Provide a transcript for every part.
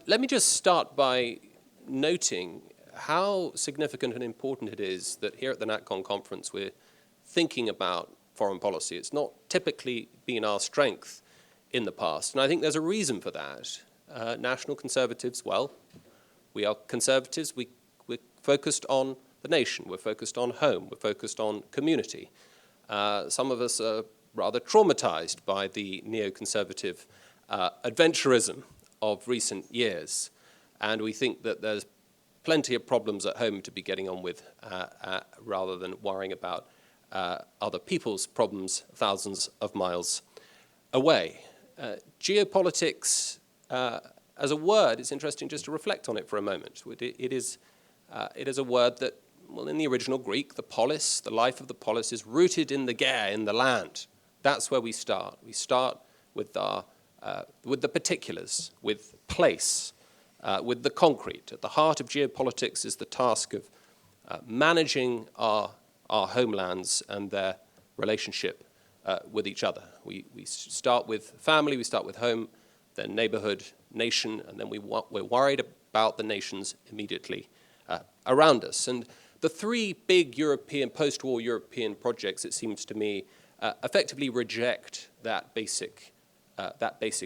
Let me just start by noting how significant and important it is that here at the NatCon conference we're thinking about foreign policy. It's not typically been our strength in the past, and I think there's a reason for that. National Conservatives, well, we are Conservatives, we're focused on the nation, we're focused on home, we're focused on community. Some of us are rather traumatized by the neoconservative adventurism of recent years, and we think that there's plenty of problems at home to be getting on with rather than worrying about other people's problems thousands of miles away. Geopolitics, as a word, it's interesting just to reflect on it for a moment. It is a word that, well, in the original Greek, the polis, the life of the polis, is rooted in the ger, in the land. That's where we start. We start with the particulars, with place, with the concrete. At the heart of geopolitics is the task of managing our homelands and their relationship with each other. We start with family, we start with home, then neighborhood, nation, and then we're worried about the nations immediately around us. And the three big European, post-war European projects, it seems to me, effectively reject that basic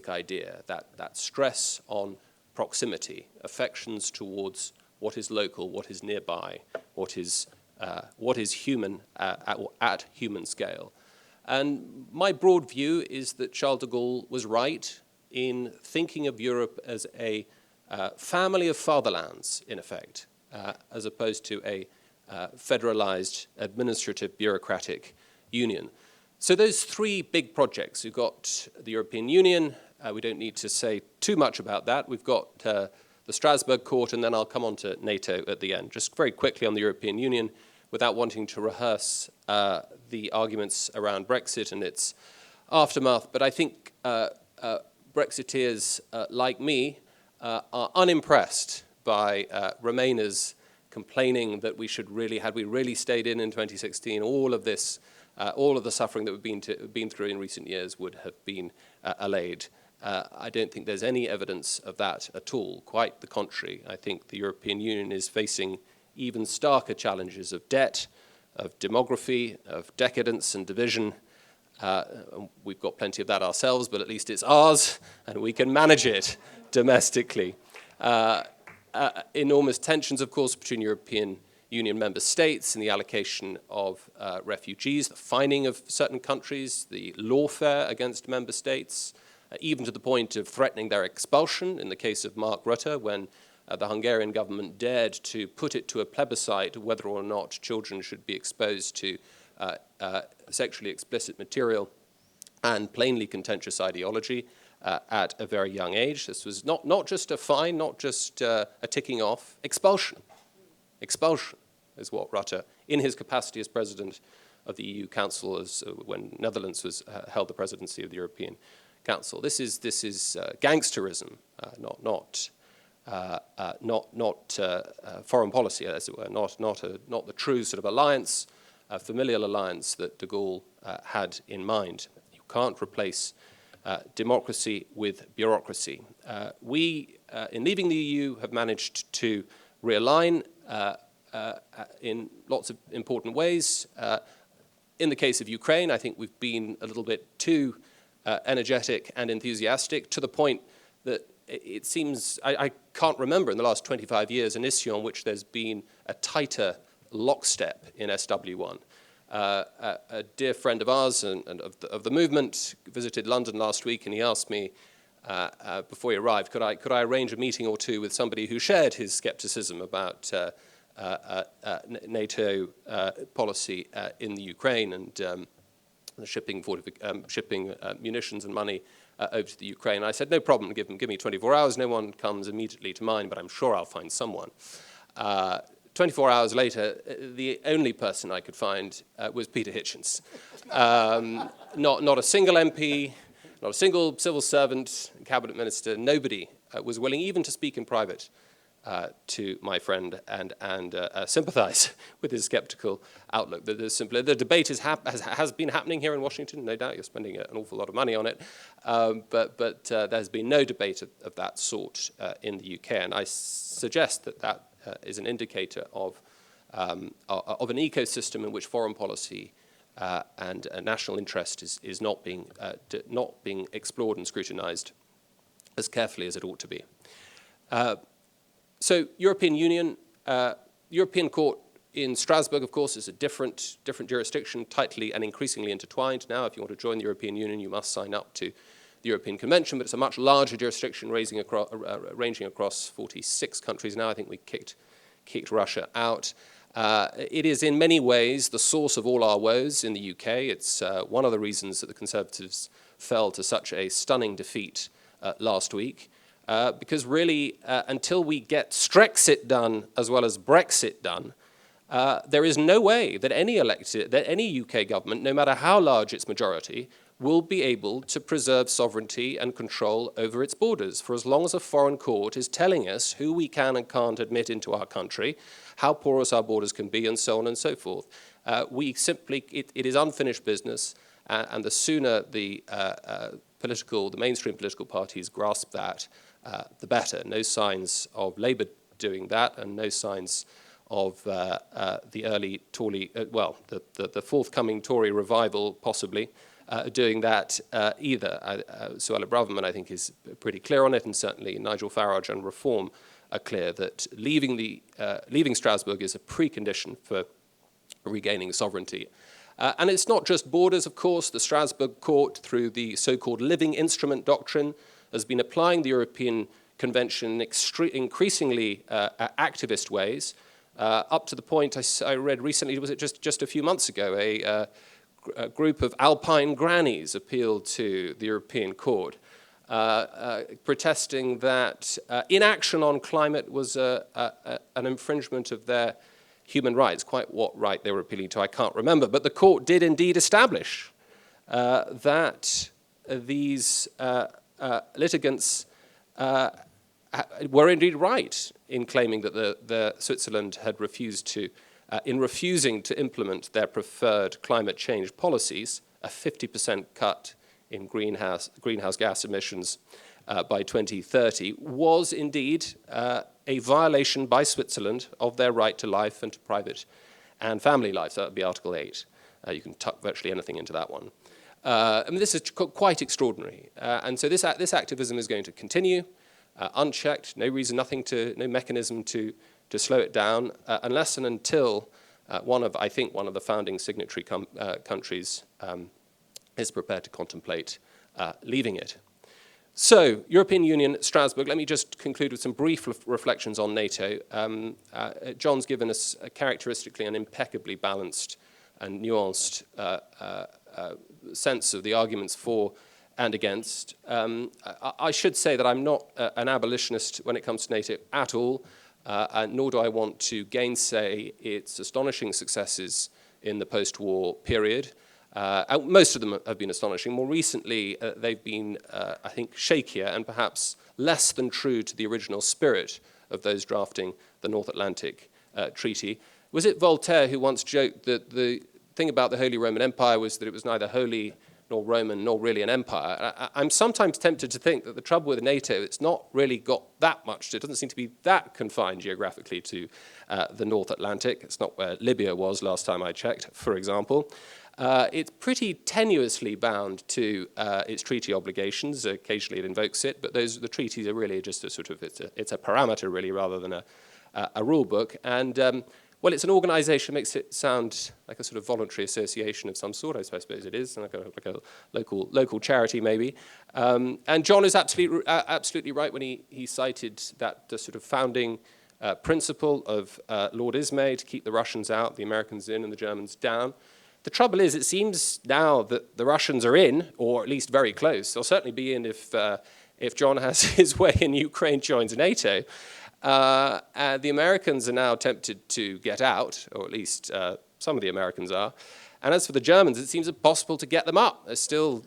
idea, that stress on proximity, affections towards what is local, what is nearby, what is human at human scale. And my broad view is that Charles de Gaulle was right in thinking of Europe as a family of fatherlands, in effect, as opposed to a federalized, administrative, bureaucratic union. So those three big projects, we've got the European Union, we don't need to say too much about that. We've got the Strasbourg Court, and then I'll come on to NATO at the end. Just very quickly on the European Union, without wanting to rehearse the arguments around Brexit and its aftermath, but I think Brexiteers like me are unimpressed by Remainers complaining that we should really, had we really stayed in 2016, all of the suffering that we've been through in recent years would have been allayed. I don't think there's any evidence of that at all. Quite the contrary. I think the European Union is facing even starker challenges of debt, of demography, of decadence and division. We've got plenty of that ourselves, but at least it's ours, and we can manage it domestically. Enormous tensions, of course, between European Union member states and the allocation of refugees, the fining of certain countries, the lawfare against member states, even to the point of threatening their expulsion in the case of Mark Rutte, when the Hungarian government dared to put it to a plebiscite whether or not children should be exposed to sexually explicit material and plainly contentious ideology at a very young age. This was not just a fine, not just a ticking off, expulsion. Expulsion is what Rutte, in his capacity as president of the EU Council, when Netherlands held the presidency of the European Council. This is gangsterism, not foreign policy, as it were, not the true sort of alliance, familial alliance that de Gaulle had in mind. You can't replace democracy with bureaucracy. We, in leaving the EU, have managed to realign in lots of important ways. In the case of Ukraine, I think we've been a little bit too energetic and enthusiastic, to the point that it seems, I can't remember in the last 25 years an issue on which there's been a tighter lockstep in SW1. A dear friend of ours and of the movement visited London last week, and he asked me before he arrived, could I arrange a meeting or two with somebody who shared his skepticism about NATO policy in the Ukraine and shipping munitions and money over to the Ukraine. I said, no problem, give me 24 hours. No one comes immediately to mind, but I'm sure I'll find someone. 24 hours later, the only person I could find was Peter Hitchens. Not a single MP, not a single civil servant, cabinet minister, nobody was willing even to speak in private to my friend and sympathize with his skeptical outlook. The debate has been happening here in Washington, no doubt. You're spending an awful lot of money on it, but there's been no debate of that sort in the UK, and I suggest that is an indicator of an ecosystem in which foreign policy and national interest is not being explored and scrutinized as carefully as it ought to be. So European Union, European Court in Strasbourg, of course, is a different jurisdiction, tightly and increasingly intertwined. Now, if you want to join the European Union, you must sign up to the European Convention, but it's a much larger jurisdiction ranging across 46 countries now. I think we kicked Russia out. It is in many ways the source of all our woes in the UK. It's one of the reasons that the Conservatives fell to such a stunning defeat last week. Because really, until we get Strexit done as well as Brexit done, there is no way that any UK government, no matter how large its majority, will be able to preserve sovereignty and control over its borders for as long as a foreign court is telling us who we can and can't admit into our country, how porous our borders can be, and so on and so forth. It is unfinished business, and the sooner the mainstream political parties grasp that, the better. No signs of Labour doing that, and no signs of the early Tory, the forthcoming Tory revival possibly doing that either. Suella Braverman, I think, is pretty clear on it, and certainly Nigel Farage and Reform are clear that leaving Strasbourg is a precondition for regaining sovereignty. And it's not just borders, of course. The Strasbourg Court, through the so-called living instrument doctrine, has been applying the European Convention in increasingly activist ways, up to the point I read recently, was it just a few months ago, a group of alpine grannies appealed to the European Court, protesting that inaction on climate was an infringement of their human rights. Quite what right they were appealing to, I can't remember. But the court did indeed establish that these litigants were indeed right in claiming that Switzerland had refusing to implement their preferred climate change policies, a 50% cut in greenhouse gas emissions by 2030, was indeed a violation by Switzerland of their right to life and to private and family life. So that would be Article 8. You can tuck virtually anything into that one. I mean, this is quite extraordinary. And so this activism is going to continue, unchecked, no no mechanism to slow it down, unless and until one of the founding signatory countries is prepared to contemplate leaving it. So, European Union, Strasbourg, let me just conclude with some brief reflections on NATO. John's given us a characteristically and impeccably balanced and nuanced sense of the arguments for and against. I should say that I'm not an abolitionist when it comes to NATO at all, nor do I want to gainsay its astonishing successes in the post-war period. Most of them have been astonishing. More recently, they've been, I think, shakier and perhaps less than true to the original spirit of those drafting the North Atlantic Treaty. Was it Voltaire who once joked that the thing about the Holy Roman Empire was that it was neither holy nor Roman nor really an empire? I'm sometimes tempted to think that the trouble with NATO, it's not really got that much. It doesn't seem to be that confined geographically to the North Atlantic. It's not where Libya was last time I checked, for example. It's pretty tenuously bound to its treaty obligations. Occasionally it invokes it, but the treaties are really just a sort of, it's a parameter really rather than a rule book. And well, it's an organization, makes it sound like a sort of voluntary association of some sort. I suppose it is, like a local charity maybe. And John is absolutely right when he cited that the sort of founding principle of Lord Ismay to keep the Russians out, the Americans in, and the Germans down. The trouble is, it seems now that the Russians are in, or at least very close. They'll certainly be in if John has his way and Ukraine joins NATO. The Americans are now tempted to get out, or at least some of the Americans are. And as for the Germans, it seems impossible to get them up. They're still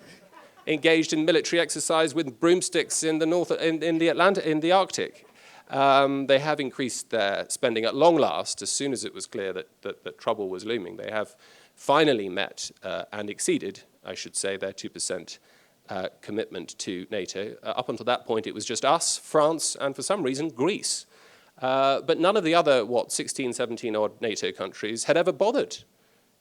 engaged in military exercise with broomsticks in the Arctic. They have increased their spending at long last, as soon as it was clear that trouble was looming. They have finally met and exceeded, I should say, their 2% commitment to NATO. Up until that point, it was just us, France, and for some reason, Greece. But none of the other, 16, 17 odd NATO countries had ever bothered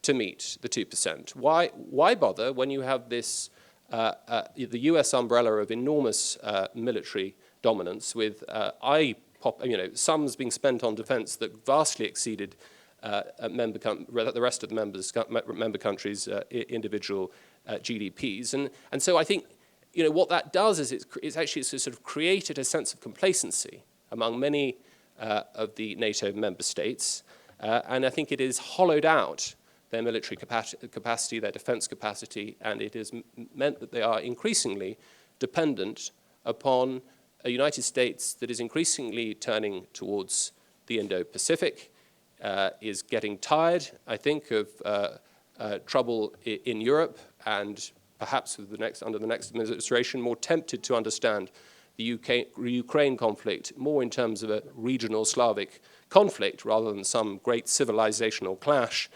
to meet the 2%. Why bother when you have this, the US umbrella of enormous military dominance with sums being spent on defense that vastly exceeded the rest of the member countries' individual GDPs. And so I think what that does is it's actually sort of created a sense of complacency among many of the NATO member states. And I think it has hollowed out their military capacity, their defense capacity, and it has meant that they are increasingly dependent upon a United States that is increasingly turning towards the Indo-Pacific, is getting tired, I think, of trouble in Europe, and perhaps with under the next administration, more tempted to understand the Ukraine conflict more in terms of a regional Slavic conflict rather than some great civilizational clash.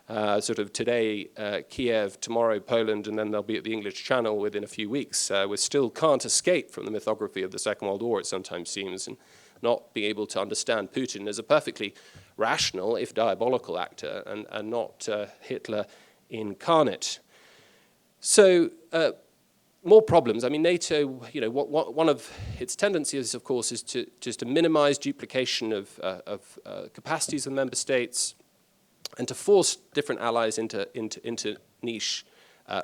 Sort of today, Kiev, tomorrow Poland, and then they'll be at the English Channel within a few weeks. We still can't escape from the mythography of the Second World War, it sometimes seems, and not being able to understand Putin as a perfectly rational, if diabolical, actor, and not Hitler incarnate. So, more problems. I mean, NATO, one of its tendencies, of course, is to minimize duplication of capacities of member states, and to force different allies into niche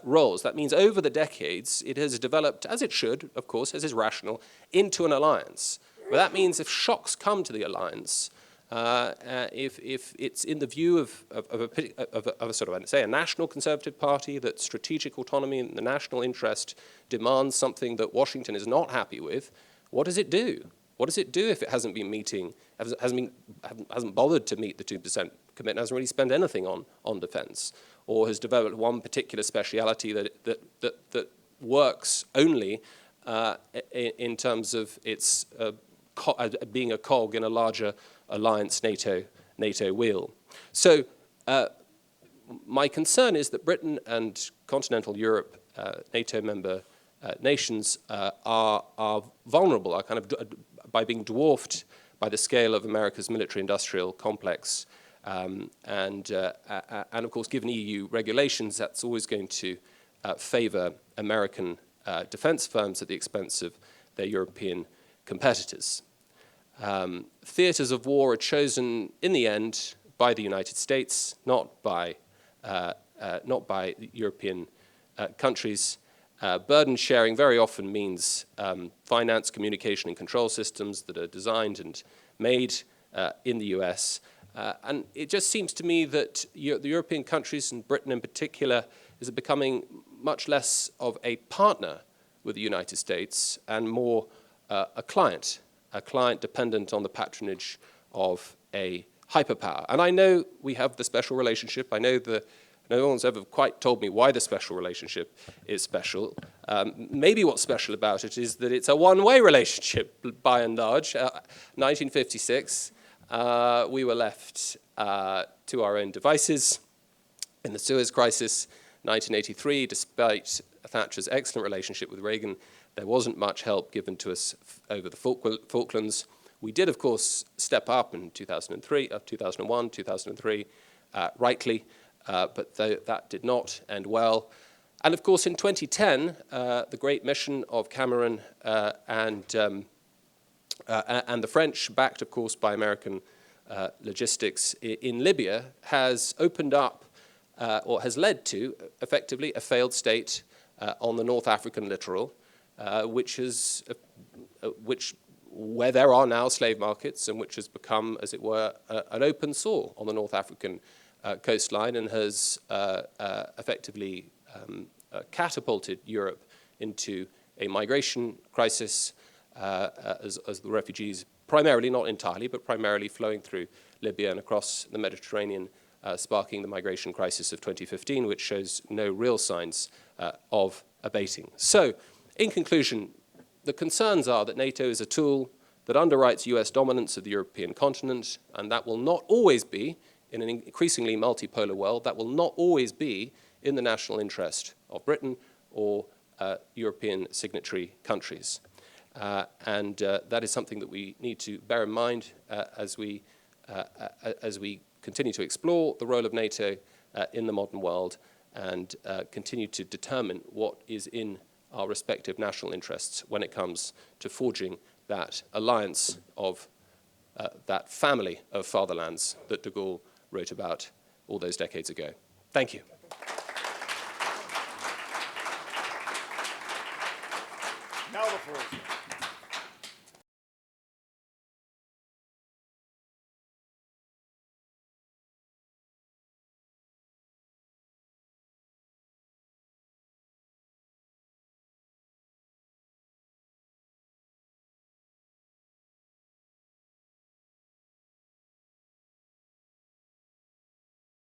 roles. That means over the decades, it has developed, as it should, of course, as is rational, into an alliance. But that means if shocks come to the alliance, if it's in the view of a sort of, say, a national conservative party, that strategic autonomy and the national interest demands something that Washington is not happy with, what does it do? What does it do if it hasn't been meeting, hasn't bothered to meet the 2% commitment, hasn't really spent anything on defense, or has developed one particular speciality that works only in terms of its being a cog in a larger alliance NATO wheel. So my concern is that Britain and continental Europe, NATO member nations, are vulnerable, are kind of by being dwarfed by the scale of America's military-industrial complex. And of course, given EU regulations, that's always going to favor American defense firms at the expense of their European competitors. Theaters of war are chosen in the end by the United States, not by European countries. Burden sharing very often means finance, communication, and control systems that are designed and made in the US. And it just seems to me that the European countries, and Britain in particular, is becoming much less of a partner with the United States and more a client dependent on the patronage of a hyperpower. And I know we have the special relationship. I know no one's ever quite told me why the special relationship is special. Maybe what's special about it is that it's a one-way relationship, by and large. 1956, we were left to our own devices in the Suez Crisis. 1983, despite Thatcher's excellent relationship with Reagan, there wasn't much help given to us over the Falklands. We did, of course, step up in 2001, 2003, rightly, but that did not end well. And of course, in 2010, the great mission of Cameron and the French, backed, of course, by American logistics in Libya, has opened up, or has led to, effectively, a failed state on the North African littoral, where there are now slave markets, and which has become, as it were, an open sore on the North African coastline, and has effectively catapulted Europe into a migration crisis as the refugees, primarily, not entirely, but primarily flowing through Libya and across the Mediterranean, sparking the migration crisis of 2015, which shows no real signs of abating. So, in conclusion, the concerns are that NATO is a tool that underwrites US dominance of the European continent, and that will not always be, in an increasingly multipolar world, that will not always be in the national interest of Britain or European signatory countries. And that is something that we need to bear in mind as we continue to explore the role of NATO in the modern world and continue to determine what is in our respective national interests when it comes to forging that alliance of that family of fatherlands that de Gaulle wrote about all those decades ago. Thank you. Now the floor is yours.